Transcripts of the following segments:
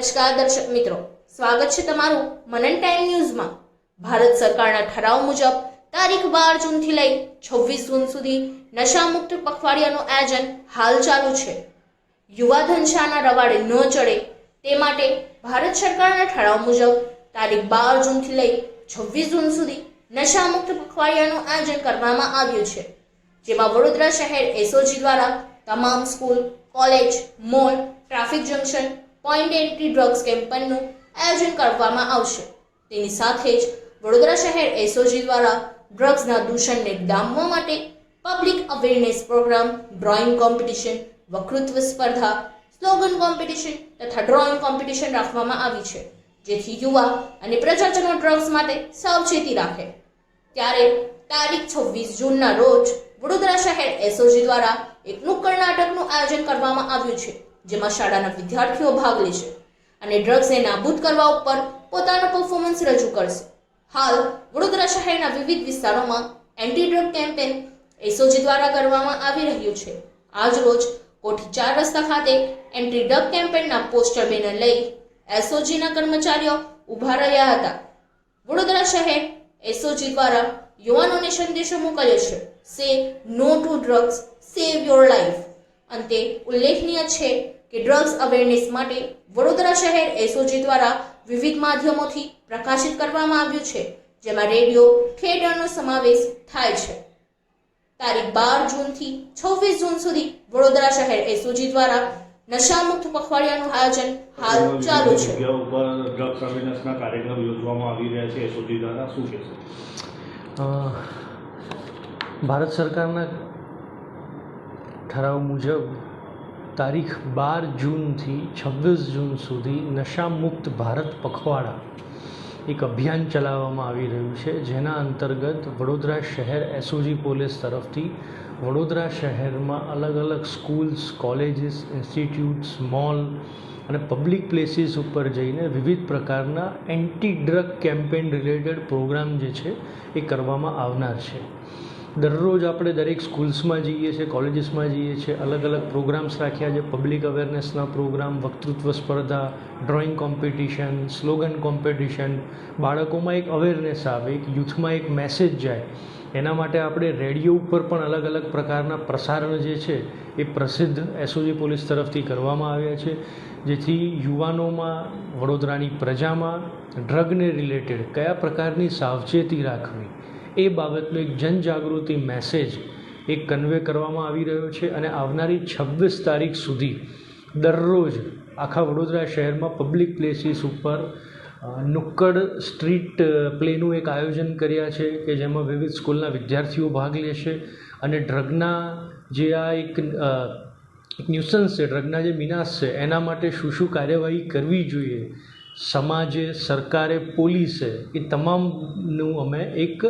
નમસ્કાર દર્શક મિત્રો, સ્વાગત છે તમારું મનન ટાઈમ ન્યૂઝમાં। ભારત સરકારના ઠરાવ મુજબ તારીખ 12 જૂનથી લઈ 26 જૂન સુધી નશામુક્ત પખવાડિયાનું આયોજન હાલ ચાલુ છે। યુવા ધનશાના રવાડે ન ચડે તે માટે ભારત સરકારના ઠરાવ મુજબ તારીખ 12 જૂનથી લઈ 26 જૂન સુધી નશામુક્ત પખવાડિયાનું આયોજન કરવામાં આવ્યું છે, જેમાં વડોદરા શહેર એસઓજી દ્વારા તમામ school, college, mall, traffic junction, point entry drugs કેમ્પેનનું આયોજન કરવામાં આવશે। તેની સાથે જ વડોદરા શહેર એસઓજી દ્વારા ડ્રગ્સના દૂષણને ડામવા માટે public awareness programme, drawing competition, વક્તૃત્વ સ્પર્ધા, સ્લોગન કોમ્પિટિશન તથા ડ્રોઈંગ કોમ્પિટિશન રાખવામાં આવી છે, જેથી યુવા અને પ્રજાજનો ડ્રગ્સ માટે સાવચેતી રાખે। ત્યારે તારીખ 26 જૂનના રોજ વડોદરા શહેર એસઓજી દ્વારા એક નુક્કડ નાટકનું આયોજન કરવામાં આવ્યું છે, જેમાં શાળાના વિદ્યાર્થીઓ ભાગ લેશે અને ડ્રગ્સને નાબૂદ કરવા ઉપર પોતાનો પરફોર્મન્સ રજૂ કરશે। હાલ વડોદરા શહેરના વિવિધ વિસ્તારોમાં એન્ટી ડ્રગ કેમ્પેન એસઓજી દ્વારા કરવામાં આવી રહ્યું છે। આજ રોજ કોઠી 4 રસ્તા ખાતે એન્ટી ડ્રગ કેમ્પેનના પોસ્ટર બેનર લઈ એસઓજીના કર્મચારીઓ ઊભા રહ્યા હતા। વડોદરા શહેર એસઓજી દ્વારા યુવાનોને સંદેશો મોકલ્યો છે, say no to drugs, save your life. અંતે ઉલ્લેખનીય છે કે ડ્રગ્સ અવેરનેસ માટે વડોદરા શહેર એસઓજી દ્વારા વિવિધ માધ્યમોથી પ્રકાશિત કરવામાં આવ્યું છે, જેમાં રેડિયો, થિયેટરનો સમાવેશ થાય છે। તારીખ 12 જૂનથી 26 જૂન સુધી વડોદરા શહેર એસઓજી દ્વારા નશામુક્ત પખવાડિયાનું આયોજન હાલ ચાલુ છે। ડ્રગ્સ અવેરનેસના કાર્યક્રમ યોજવામાં આવી રહ્યા છે એસઓજી દ્વારા, શું કહેશો? ભારત સરકારના ઠરાવ મુજબ તારીખ 12 જૂનથી 26 જૂન સુધી નશામુક્ત ભારત પખવાડા એક અભિયાન ચલાવવામાં આવી રહ્યું છે, જેના અંતર્ગત વડોદરા શહેર એસઓજી પોલીસ તરફથી વડોદરા શહેરમાં અલગ અલગ સ્કૂલ્સ, કોલેજીસ, ઇન્સ્ટિટ્યૂટ્સ, મોલ અને પબ્લિક પ્લેસીસ ઉપર જઈને વિવિધ પ્રકારના anti drug campaign related programme જે છે એ કરવામાં આવનાર છે। દરરોજ આપણે દરેક સ્કૂલ્સમાં જઈએ છીએ, કોલેજીસમાં જઈએ છીએ, અલગ અલગ પ્રોગ્રામ્સ રાખ્યા છે। પબ્લિક અવેરનેસના પ્રોગ્રામ, વક્તૃત્વ સ્પર્ધા, ડ્રોઈંગ કોમ્પિટિશન, સ્લોગન કોમ્પિટિશન, બાળકોમાં એક અવેરનેસ આવે, એક યુથમાં એક મેસેજ જાય, એના માટે આપણે રેડિયો ઉપર પણ અલગ અલગ પ્રકારના પ્રસારણ જે છે એ પ્રસિદ્ધ એસઓજી પોલીસ તરફથી કરવામાં આવ્યા છે, જેથી યુવાનોમાં, વડોદરાની પ્રજામાં ડ્રગને રિલેટેડ કયા પ્રકારની સાવચેતી રાખવી એ બાબતનો એક જનજાગૃતિ મેસેજ એક કન્વે કરવામાં આવી રહ્યો છે। અને આવનારી 26 તારીખ સુધી દરરોજ આખા વડોદરા શહેરમાં પબ્લિક પ્લેસીસ ઉપર નુક્કડ સ્ટ્રીટ પ્લેનું એક આયોજન કર્યા છે કે જેમાં વિવિધ સ્કૂલના વિદ્યાર્થીઓ ભાગ લેશે અને ડ્રગના જે આ એક ન્યુસન્સ છે, ડ્રગના જે મિનાસ છે, એના માટે શું શું કાર્યવાહી કરવી જોઈએ, સમાજે, સરકારે, પોલીસે, એ તમામનું અમે એક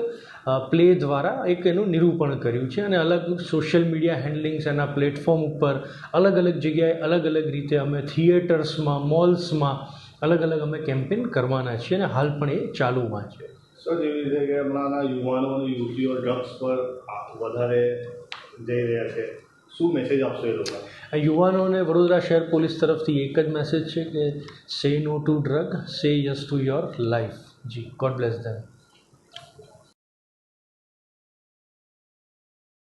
પ્લે દ્વારા એક એનું નિરૂપણ કર્યું છે અને અલગ સોશિયલ મીડિયા હેન્ડલિંગ્સ એના પ્લેટફોર્મ ઉપર અલગ અલગ જગ્યાએ અલગ અલગ રીતે અમે થિયેટર્સમાં, મોલ્સમાં અલગ અલગ અમે કેમ્પેન કરવાના છીએ અને હાલ પણ એ ચાલુમાં છે। સર, જેવી રીતે કે હમણાંના યુવાનો અને યુવતીઓ ડ્રગ્સ પર વધારે જઈ રહ્યા છે, શું મેસેજ આપશો એ લોકો? યુવાનોને વડોદરા શહેર પોલીસ તરફથી એક જ મેસેજ છે કે say no to drug, say yes to your life. જી, ગોડ બ્લેસ ધેમ।